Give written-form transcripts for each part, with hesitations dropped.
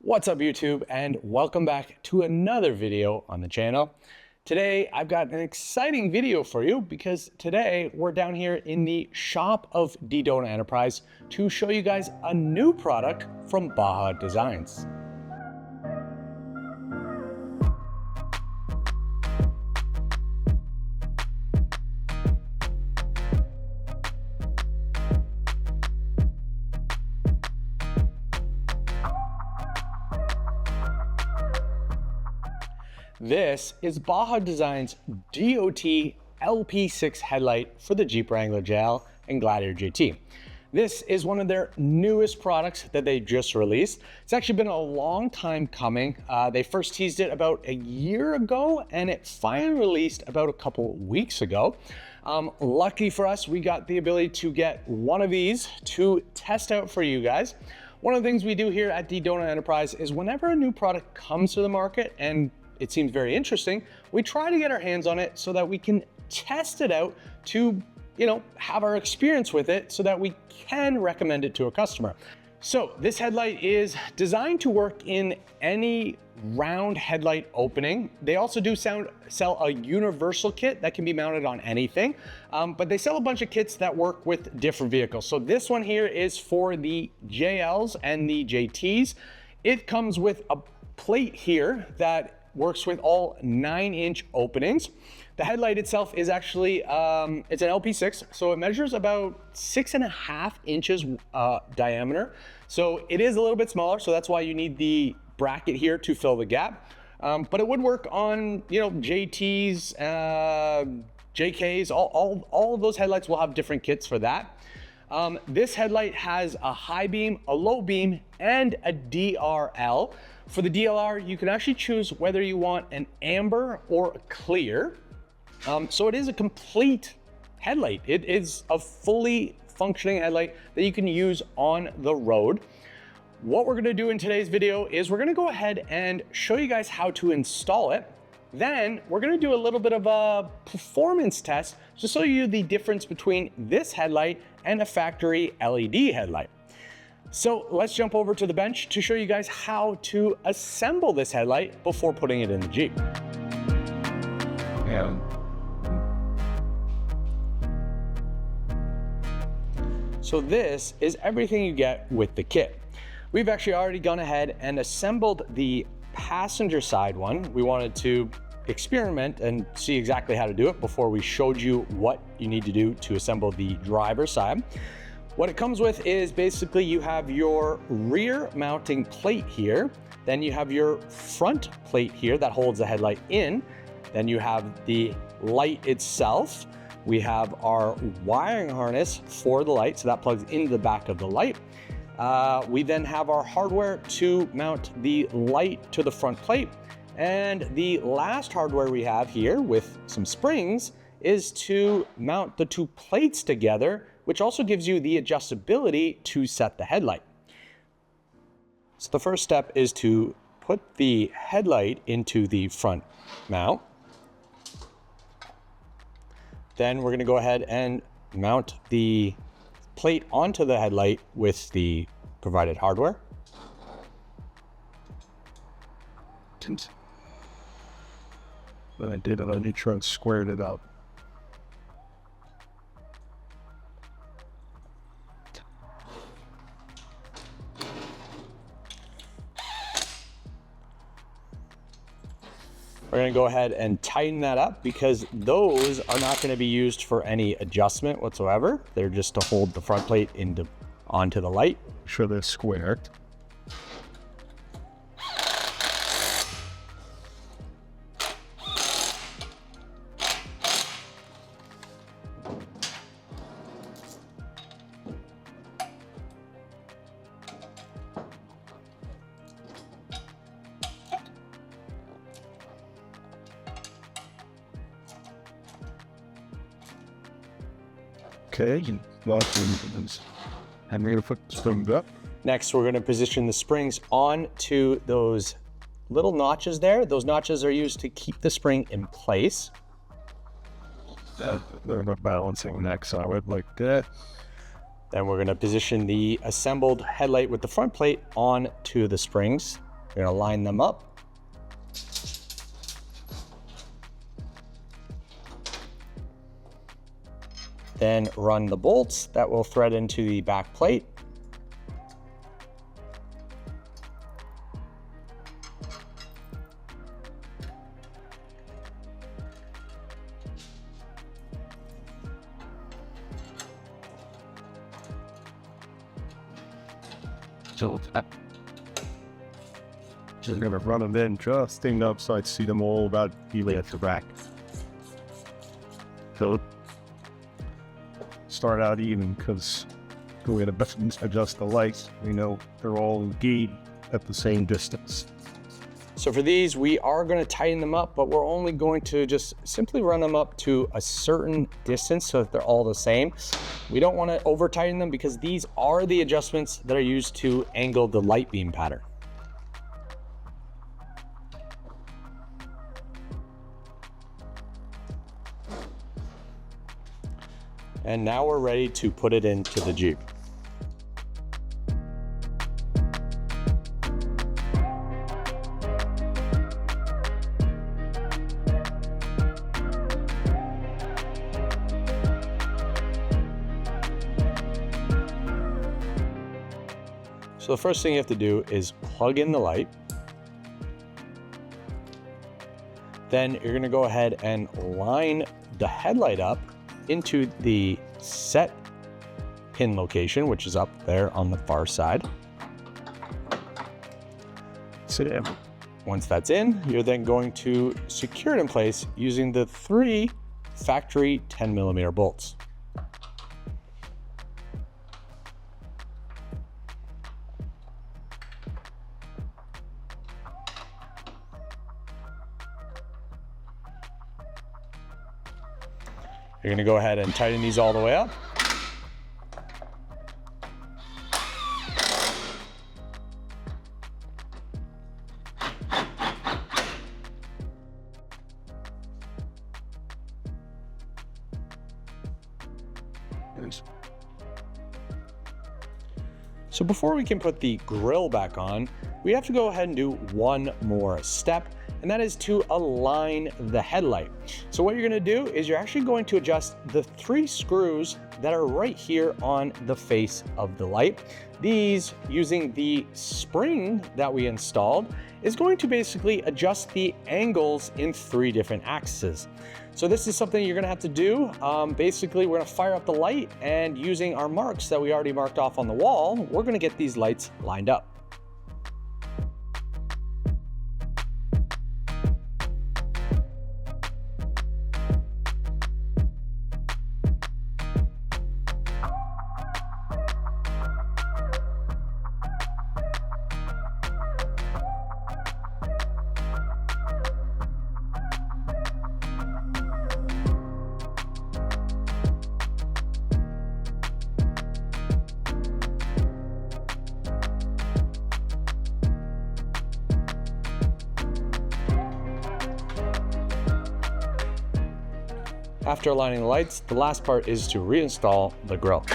What's up YouTube, and welcome back to another video on the channel. Today I've got an exciting video for you because today we're down here in the shop of Dedona Enterprise to show you guys a new product from Baja Designs. This is Baja Designs DOT LP6 Headlight for the Jeep Wrangler JL and Gladiator GT. This is one of their newest products that they just released. It's actually been a long time coming. They first teased it about a year ago and it finally released about a couple weeks ago. Lucky for us, we got the ability to get one of these to test out for you guys. One of the things we do here at Dedona Enterprise is whenever a new product comes to the market and it seems very interesting, we try to get our hands on it so that we can test it out to, have our experience with it so that we can recommend it to a customer. So this headlight is designed to work in any round headlight opening. They also do sell a universal kit that can be mounted on anything, but they sell a bunch of kits that work with different vehicles. So this one here is for the JLs and the JTs. It comes with a plate here that works with all 9-inch openings. The headlight itself is actually, it's an LP6, so it measures about 6.5 inches diameter. So it is a little bit smaller, so that's why you need the bracket here to fill the gap. But it would work on, JTs, JKs, all of those headlights will have different kits for that. This headlight has a high beam, a low beam, and a DRL. For the DLR, you can actually choose whether you want an amber or a clear. So it is a complete headlight. It is a fully functioning headlight that you can use on the road. What we're gonna do in today's video is we're gonna go ahead and show you guys how to install it. Then we're gonna do a little bit of a performance test to show you the difference between this headlight and a factory LED headlight. So let's jump over to the bench to show you guys how to assemble this headlight before putting it in the Jeep. Yeah. So this is everything you get with the kit. We've actually already gone ahead and assembled the passenger side one. We wanted to experiment and see exactly how to do it before we showed you what you need to do to assemble the driver's side. What it comes with is basically you have your rear mounting plate here, then you have your front plate here that holds the headlight in, then you have the light itself. We have our wiring harness for the light, so that plugs into the back of the light. We then have our hardware to mount the light to the front plate. And the last hardware we have here with some springs is to mount the two plates together, which also gives you the adjustability to set the headlight. So the first step is to put the headlight into the front mount. Then we're gonna go ahead and mount the plate onto the headlight with the provided hardware. But I did it on each one, squared it up. We're gonna go ahead and tighten that up because those are not gonna be used for any adjustment whatsoever. They're just to hold the front plate onto the light. Make sure they're squared. Okay, I'm going to put the springs up. Next, we're going to position the springs onto those little notches there. Those notches are used to keep the spring in place. They're not balancing next, so I would like that. Then we're going to position the assembled headlight with the front plate onto the springs. We're gonna line them up. Then run the bolts that will thread into the back plate. So just gonna run them in just enough so I'd see them all about evenly at the back. So start out even, because we're gonna adjust the lights. We know they're all engaged at the same distance. So for these, we are going to tighten them up, but we're only going to just simply run them up to a certain distance so that they're all the same. We don't want to over tighten them because these are the adjustments that are used to angle the light beam pattern. And now we're ready to put it into the Jeep. So the first thing you have to do is plug in the light. Then you're gonna go ahead and line the headlight up into the set pin location, which is up there on the far side. Sit in. Once that's in, you're then going to secure it in place using the 3 factory 10mm bolts. You're gonna go ahead and tighten these all the way up. So before we can put the grill back on, we have to go ahead and do one more step, and that is to align the headlight. So what you're gonna do is you're actually going to adjust the 3 screws that are right here on the face of the light. These, using the spring that we installed, is going to basically adjust the angles in 3 different axes. So this is something you're gonna have to do. Basically, we're gonna fire up the light, and using our marks that we already marked off on the wall, we're gonna get these lights lined up. After aligning the lights, the last part is to reinstall the grill.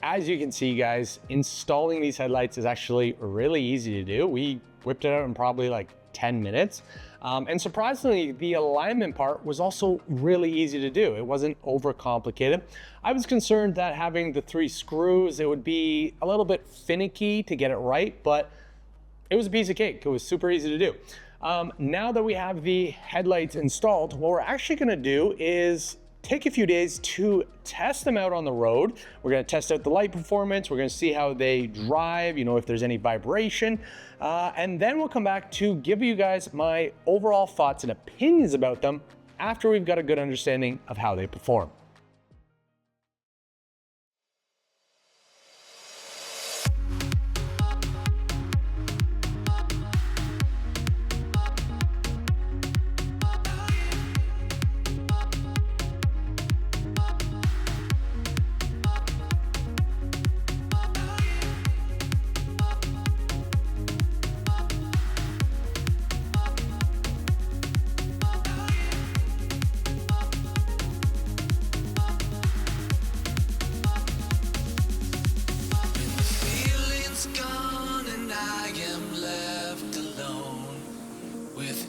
As you can see, guys, installing these headlights is actually really easy to do. We whipped it out in probably like 10 minutes. And surprisingly, the alignment part was also really easy to do. It wasn't overcomplicated. I was concerned that having the 3 screws, it would be a little bit finicky to get it right, but it was a piece of cake. It was super easy to do. Now that we have the headlights installed, what we're actually gonna do is take a few days to test them out on the road. We're gonna test out the light performance. We're gonna see how they drive, you know, if there's any vibration. And then we'll come back to give you guys my overall thoughts and opinions about them after we've got a good understanding of how they perform.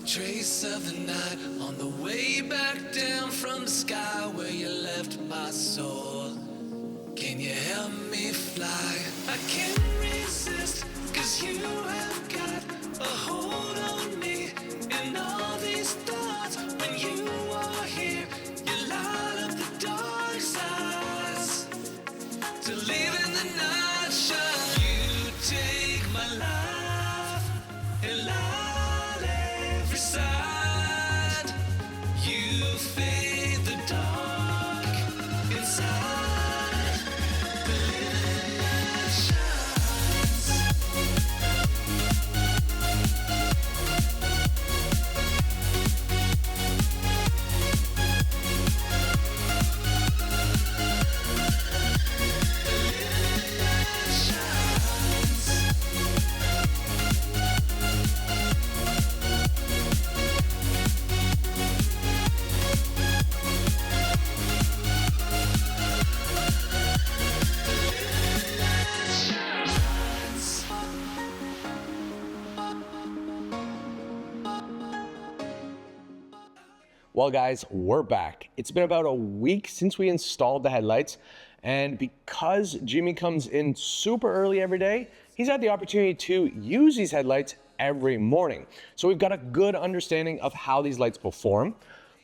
trace of the night on the way back down from the sky where you left my soul. Can you help me fly? I can't resist, 'cause you have got a hold on me. And all these thoughts, when you are here, you light up the dark sides to live in the night shine. You take my life and light every side. You fade the dark inside. The living light shines. Well guys, we're back. It's been about a week since we installed the headlights, and because Jimmy comes in super early every day, he's had the opportunity to use these headlights every morning. So we've got a good understanding of how these lights perform.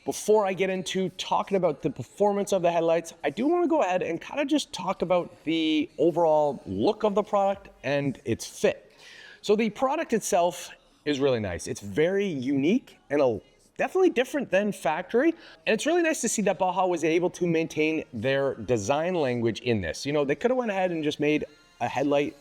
Before I get into talking about the performance of the headlights, I do want to go ahead and kind of just talk about the overall look of the product and its fit. So the product itself is really nice. It's very unique and definitely different than factory. And it's really nice to see that Baja was able to maintain their design language in this. You know, they could have went ahead and just made a headlight,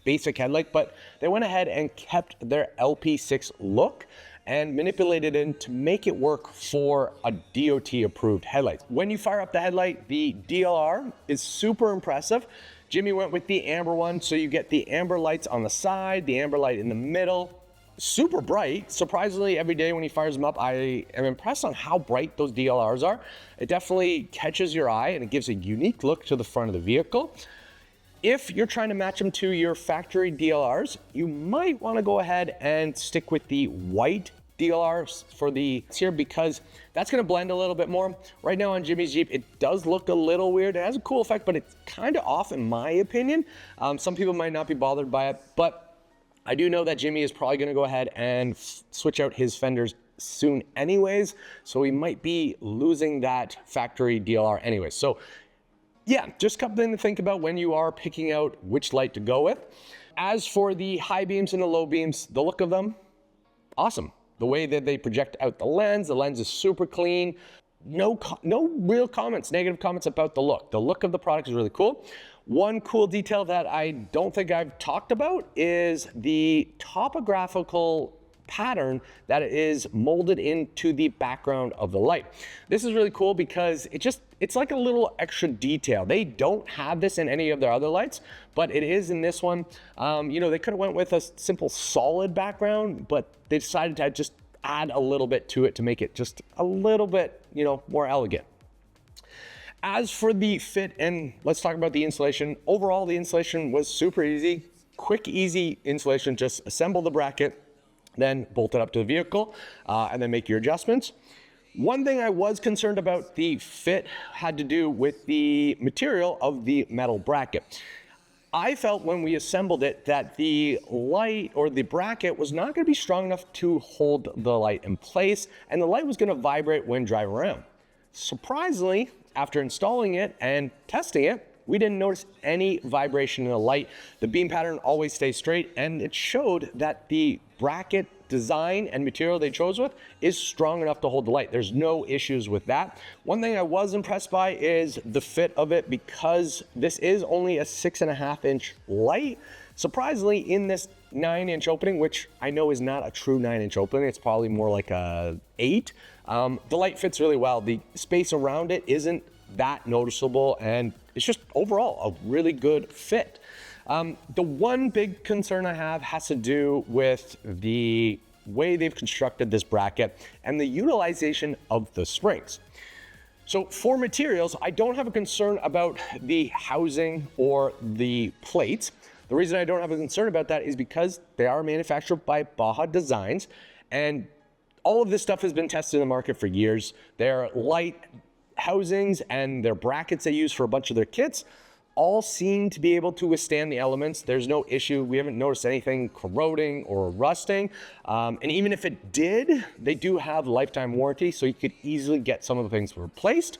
basic headlight, but they went ahead and kept their LP6 look and manipulated it to make it work for a DOT approved headlight. When you fire up the headlight, the DLR is super impressive. Jimmy went with the amber one, so you get the amber lights on the side, the amber light in the middle. Super bright. Surprisingly, every day when he fires them up, I am impressed on how bright those DLRs are. It definitely catches your eye and it gives a unique look to the front of the vehicle. If you're trying to match them to your factory DLRs, you might want to go ahead and stick with the white DLRs for the here, because that's going to blend a little bit more. Right now on Jimmy's Jeep, it does look a little weird. It has a cool effect, but it's kind of off in my opinion. Some people might not be bothered by it, but I do know that Jimmy is probably going to go ahead and switch out his fenders soon anyways, so he might be losing that factory DLR anyways. So yeah, just something to think about when you are picking out which light to go with. As for the high beams and the low beams, the look of them, awesome. The way that they project out the lens is super clean. No real comments, negative comments about the look. The look of the product is really cool. One cool detail that I don't think I've talked about is the topographical pattern that is molded into the background of the light. This is really cool because it's like a little extra detail. They don't have this in any of their other lights, but it is in this one. You know, they could have went with a simple solid background, but they decided to just add a little bit to it to make it just a little bit, you know, more elegant. As for the fit, and let's talk about the installation. Overall, the installation was super easy, quick, easy installation. Just assemble the bracket, then bolt it up to the vehicle, and then make your adjustments. One thing I was concerned about the fit had to do with the material of the metal bracket. I felt when we assembled it that the light or the bracket was not going to be strong enough to hold the light in place, and the light was going to vibrate when driving around. Surprisingly, after installing it and testing it, we didn't notice any vibration in the light. The beam pattern always stays straight, and it showed that the bracket design and material they chose with is strong enough to hold the light. There's no issues with that. One thing I was impressed by is the fit of it, because this is only a 6.5-inch light. Surprisingly, in this 9-inch opening, which I know is not a true 9-inch opening, it's probably more like a 8. The light fits really well. The space around it isn't that noticeable, and it's just overall a really good fit. The one big concern I have has to do with the way they've constructed this bracket and the utilization of the springs. So for materials, I don't have a concern about the housing or the plates. The reason I don't have a concern about that is because they are manufactured by Baja Designs, and All of this stuff has been tested in the market for years. Their light housings and their brackets they use for a bunch of their kits all seem to be able to withstand the elements. There's no issue. We haven't noticed anything corroding or rusting. And even if it did, they do have lifetime warranty, so you could easily get some of the things replaced.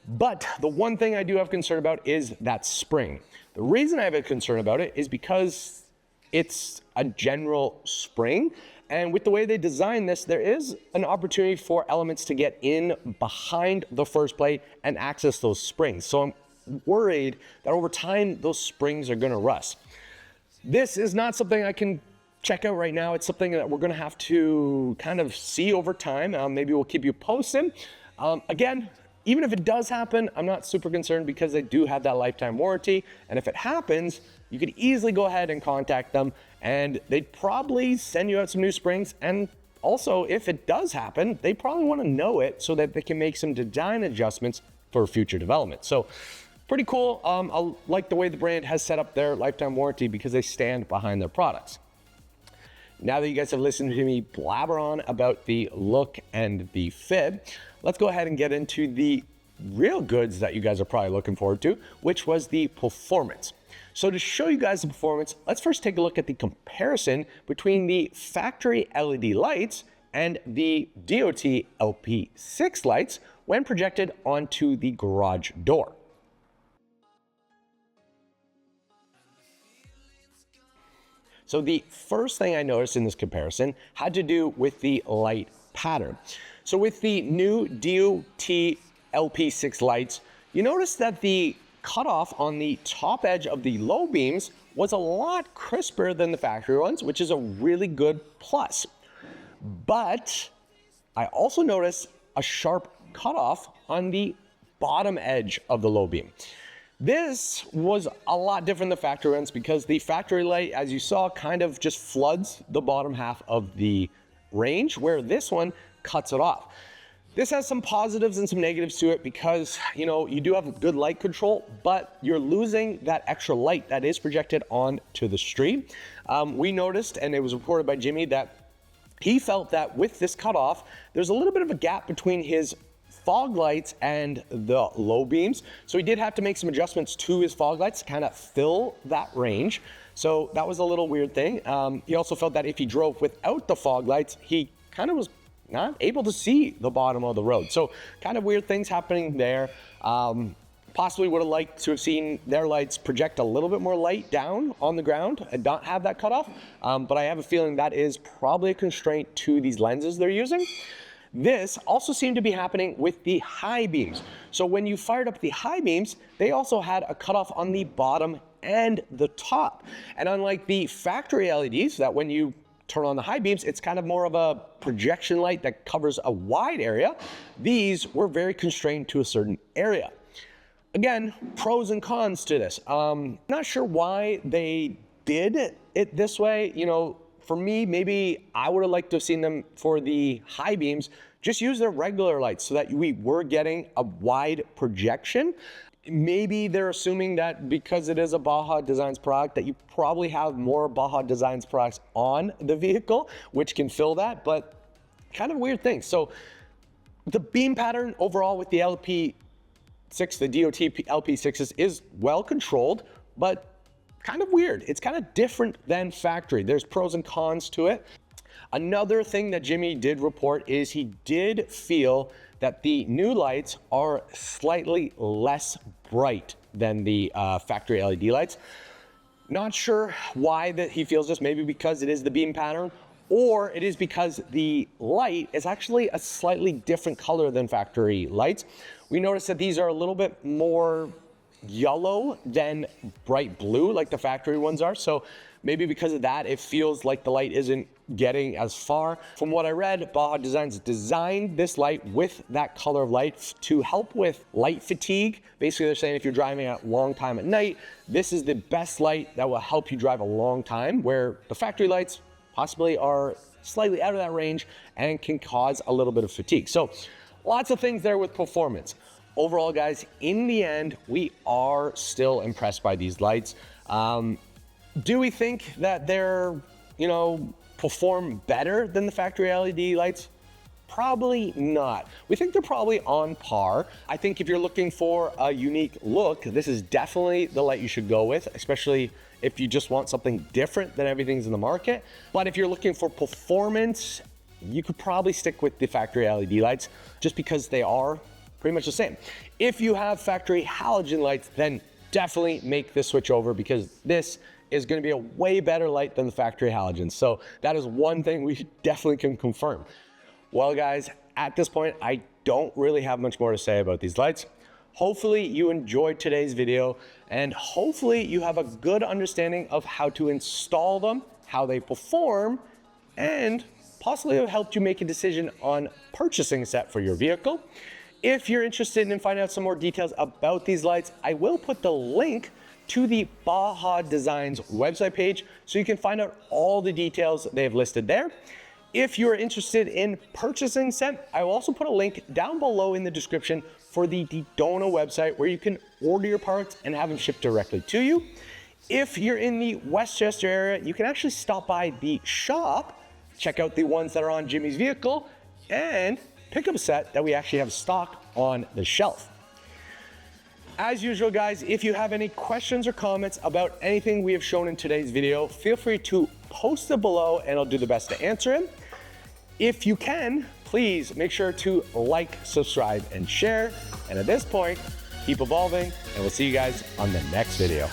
But the one thing I do have concern about is that spring. The reason I have a concern about it is because it's a general spring. And with the way they designed this, there is an opportunity for elements to get in behind the first plate and access those springs. So I'm worried that over time, those springs are gonna rust. This is not something I can check out right now. It's something that we're gonna have to kind of see over time. Maybe we'll keep you posted. Again, even if it does happen, I'm not super concerned because they do have that lifetime warranty. And if it happens, you could easily go ahead and contact them and they'd probably send you out some new springs. And also, if it does happen, they probably wanna know it so that they can make some design adjustments for future development. So pretty cool. I like the way the brand has set up their lifetime warranty because they stand behind their products. Now that you guys have listened to me blabber on about the look and the fit, let's go ahead and get into the real goods that you guys are probably looking forward to, which was the performance. So to show you guys the performance, let's first take a look at the comparison between the factory LED lights and the DOT LP6 lights when projected onto the garage door. So the first thing I noticed in this comparison had to do with the light pattern. So with the new DOT LP6 lights, you notice that the cutoff on the top edge of the low beams was a lot crisper than the factory ones, which is a really good plus. But I also noticed a sharp cutoff on the bottom edge of the low beam. This was a lot different than the factory ones because the factory light, as you saw, kind of just floods the bottom half of the range, where this one cuts it off. This has some positives and some negatives to it because, you know, you do have good light control, but you're losing that extra light that is projected onto the street. We noticed, and it was reported by Jimmy, that he felt that with this cutoff, there's a little bit of a gap between his fog lights and the low beams. So he did have to make some adjustments to his fog lights to kind of fill that range. So that was a little weird thing. He also felt that if he drove without the fog lights, he kind of was not able to see the bottom of the road. So kind of weird things happening there. Possibly would have liked to have seen their lights project a little bit more light down on the ground and not have that cutoff. But I have a feeling that is probably a constraint to these lenses they're using. This also seemed to be happening with the high beams. So when you fired up the high beams, they also had a cutoff on the bottom and the top. And unlike the factory LEDs, that when you turn on the high beams, it's kind of more of a projection light that covers a wide area, these were very constrained to a certain area. Again, pros and cons to this. Not sure why they did it this way. You know, for me, maybe I would have liked to have seen them for the high beams, just use their regular lights so that we were getting a wide projection. Maybe they're assuming that because it is a Baja Designs product that you probably have more Baja Designs products on the vehicle, which can fill that, but kind of weird thing. So the beam pattern overall with the LP6, the DOT LP6s is well controlled, but kind of weird. It's kind of different than factory. There's pros and cons to it. Another thing that Jimmy did report is he did feel that the new lights are slightly less bright than the factory LED lights. Not sure why that he feels this, maybe because it is the beam pattern, or it is because the light is actually a slightly different color than factory lights. We noticed that these are a little bit more yellow than bright blue like the factory ones are. So maybe because of that, it feels like the light isn't getting as far. From what I read, Baja Designs designed this light with that color of light to help with light fatigue. Basically, they're saying if you're driving a long time at night, this is the best light that will help you drive a long time, where the factory lights possibly are slightly out of that range and can cause a little bit of fatigue. So lots of things there with performance. Overall, guys, in the end, we are still impressed by these lights. Do we think that they're, perform better than the factory LED lights? Probably not. We think they're probably on par. I think if you're looking for a unique look, this is definitely the light you should go with, especially if you just want something different than everything's in the market. But if you're looking for performance, you could probably stick with the factory LED lights just because they are pretty much the same. If you have factory halogen lights, then definitely make this switch over because this is going to be a way better light than the factory halogens. So that is one thing we definitely can confirm. Well, guys, at this point, I don't really have much more to say about these lights. Hopefully you enjoyed today's video, and hopefully you have a good understanding of how to install them, how they perform, and possibly have helped you make a decision on purchasing a set for your vehicle. If you're interested in finding out some more details about these lights, I will put the link to the Baja Designs website page so you can find out all the details they have listed there. If you're interested in purchasing a set, I will also put a link down below in the description for the Dedona website where you can order your parts and have them shipped directly to you. If you're in the Westchester area, you can actually stop by the shop, check out the ones that are on Jimmy's vehicle, and pick up a set that we actually have stocked on the shelf. As usual, guys, if you have any questions or comments about anything we have shown in today's video, feel free to post it below and I'll do the best to answer them. If you can, please make sure to like, subscribe, and share. And at this point, keep evolving, and we'll see you guys on the next video.